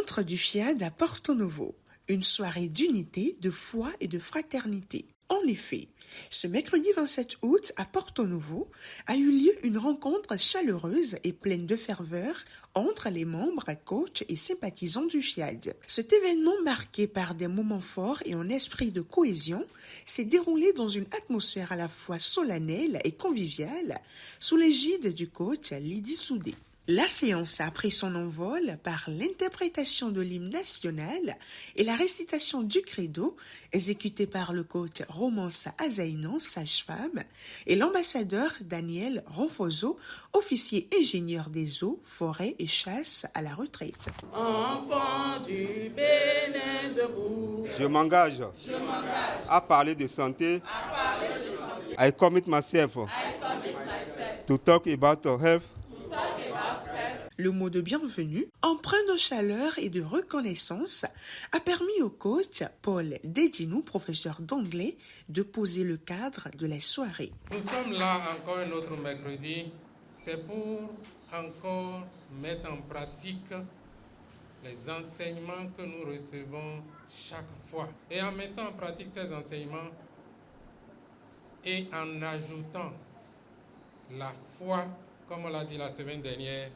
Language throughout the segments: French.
Rencontre du FIAD à Porto Novo, une soirée d'unité, de foi et de fraternité. En effet, ce mercredi 27 août à Porto Novo a eu lieu une rencontre chaleureuse et pleine de ferveur entre les membres, coachs et sympathisants du FIAD. Cet événement marqué par des moments forts et un esprit de cohésion s'est déroulé dans une atmosphère à la fois solennelle et conviviale sous l'égide du coach Lydie Soudé. La séance a pris son envol par l'interprétation de l'hymne national et la récitation du credo exécutée par le coach Romance Azaïnan, sage-femme, et l'ambassadeur Daniel Ronfoso, officier ingénieur des eaux, forêts et chasse à la retraite. Enfant du Bénin debout, je m'engage à parler de santé. I commit myself to talk about health. Le mot de bienvenue, empreint de chaleur et de reconnaissance, a permis au coach Paul Dedinou, professeur d'anglais, de poser le cadre de la soirée. Nous sommes là encore un autre mercredi. C'est pour encore mettre en pratique les enseignements que nous recevons chaque fois. Et en mettant en pratique ces enseignements et en ajoutant la foi, comme on l'a dit la semaine dernière,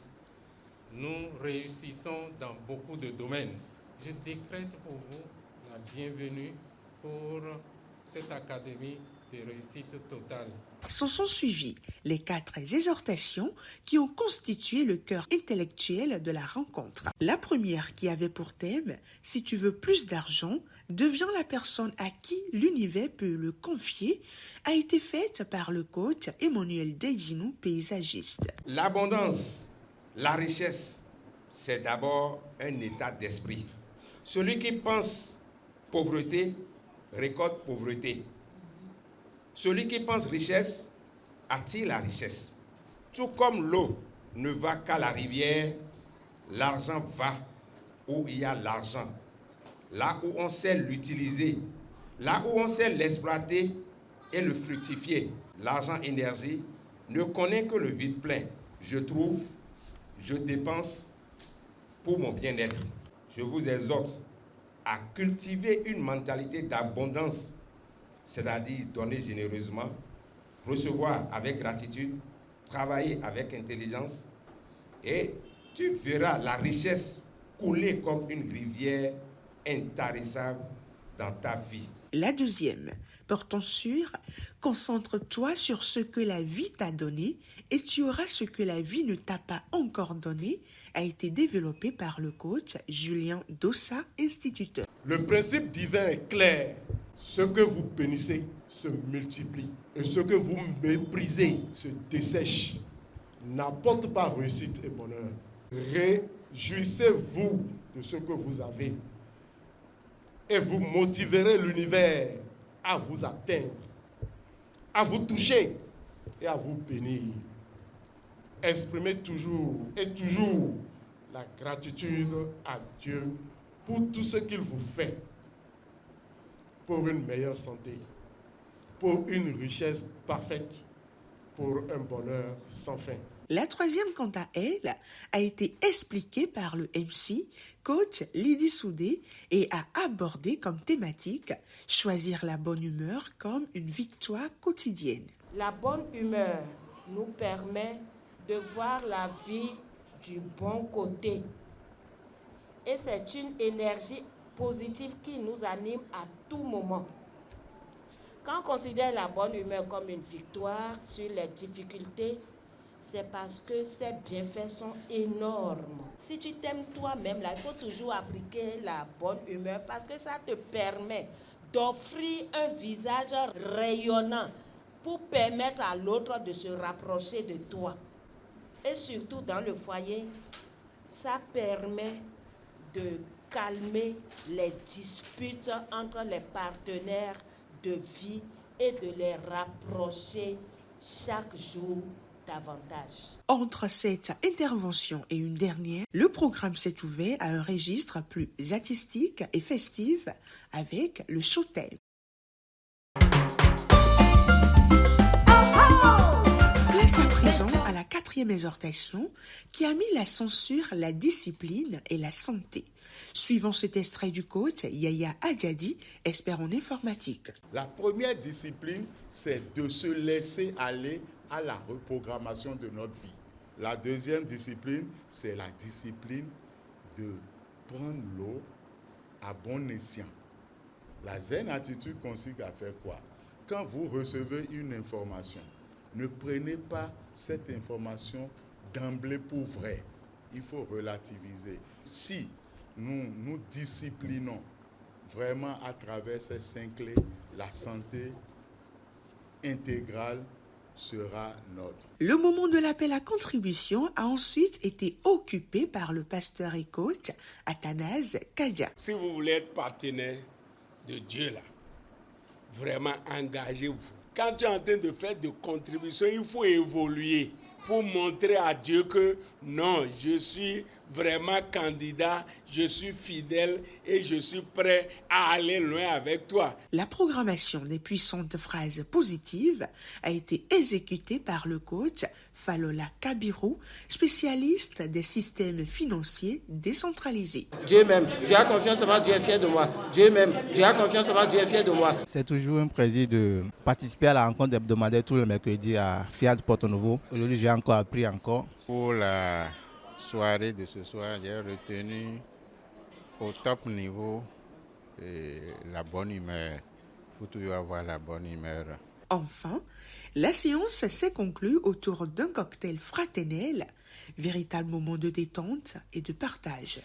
nous réussissons dans beaucoup de domaines. Je décrète pour vous la bienvenue pour cette académie de réussite totale. S'en sont suivies les 4 exhortations qui ont constitué le cœur intellectuel de la rencontre. La première, qui avait pour thème « Si tu veux plus d'argent, deviens la personne à qui l'univers peut le confier », a été faite par le coach Emmanuel Dedinou, paysagiste. L'abondance, la richesse, c'est d'abord un état d'esprit. Celui qui pense pauvreté récolte pauvreté. Celui qui pense richesse attire la richesse. Tout comme l'eau ne va qu'à la rivière, l'argent va où il y a l'argent. Là où on sait l'utiliser, là où on sait l'exploiter et le fructifier. L'argent énergie ne connaît que le vide plein. Je trouve, je dépense pour mon bien-être. Je vous exhorte à cultiver une mentalité d'abondance, c'est-à-dire donner généreusement, recevoir avec gratitude, travailler avec intelligence, et tu verras la richesse couler comme une rivière intarissable dans ta vie. La deuxième, portant sur « Concentre-toi sur ce que la vie t'a donné et tu auras ce que la vie ne t'a pas encore donné », a été développée par le coach Julien Dossa, instituteur. Le principe divin est clair. Ce que vous bénissez se multiplie et ce que vous méprisez se dessèche. N'apporte pas réussite et bonheur. Réjouissez-vous de ce que vous avez et vous motiverez l'univers à vous atteindre, à vous toucher et à vous bénir. Exprimez toujours la gratitude à Dieu pour tout ce qu'il vous fait, pour une meilleure santé, pour une richesse parfaite, pour un bonheur sans fin. La troisième, quant à elle, a été expliquée par le MC, coach Lydie Soudé, et a abordé comme thématique « Choisir la bonne humeur comme une victoire quotidienne ». La bonne humeur nous permet de voir la vie du bon côté. Et c'est une énergie positive qui nous anime à tout moment. Quand on considère la bonne humeur comme une victoire sur les difficultés, c'est parce que ces bienfaits sont énormes. Si tu t'aimes toi-même, là, il faut toujours appliquer la bonne humeur parce que ça te permet d'offrir un visage rayonnant pour permettre à l'autre de se rapprocher de toi. Et surtout dans le foyer, ça permet de calmer les disputes entre les partenaires de vie et de les rapprocher chaque jour davantage. Entre cette intervention et une dernière, le programme s'est ouvert à un registre plus artistique et festif avec le showtime. Place à présent à la 4e 4e exhortation qui a mis l'accent sur la discipline et la santé. Suivant cet extrait du coach, Yaya Adjadi, expert en informatique. La première discipline, c'est de se laisser aller à la reprogrammation de notre vie. La deuxième discipline, c'est la discipline de prendre l'eau à bon escient. La zen attitude consiste à faire quoi? Quand vous recevez une information, ne prenez pas cette information d'emblée pour vrai. Il faut relativiser. Si nous nous disciplinons vraiment à travers ces 5 clés, la santé intégrale sera nôtre. Le moment de l'appel à contribution a ensuite été occupé par le pasteur et coach Athanase Kadia. Si vous voulez être partenaire de Dieu là, vraiment engagez-vous. Quand tu es en train de faire des contributions, il faut évoluer pour montrer à Dieu que non, je suis vraiment candidat, je suis fidèle et je suis prêt à aller loin avec toi. La programmation des puissantes phrases positives a été exécutée par le coach Falola Kabirou, spécialiste des systèmes financiers décentralisés. Dieu m'aime, Dieu a confiance en moi, Dieu est fier de moi. Dieu m'aime, Dieu a confiance en moi, Dieu est fier de moi. C'est toujours un plaisir de participer à la rencontre hebdomadaire tous les mercredis à Fiat Porto-Novo. Aujourd'hui, j'ai encore appris encore. Pour la soirée de ce soir, j'ai retenu au top niveau la bonne humeur. Il faut toujours avoir la bonne humeur. Enfin, la séance s'est conclue autour d'un cocktail fraternel, véritable moment de détente et de partage.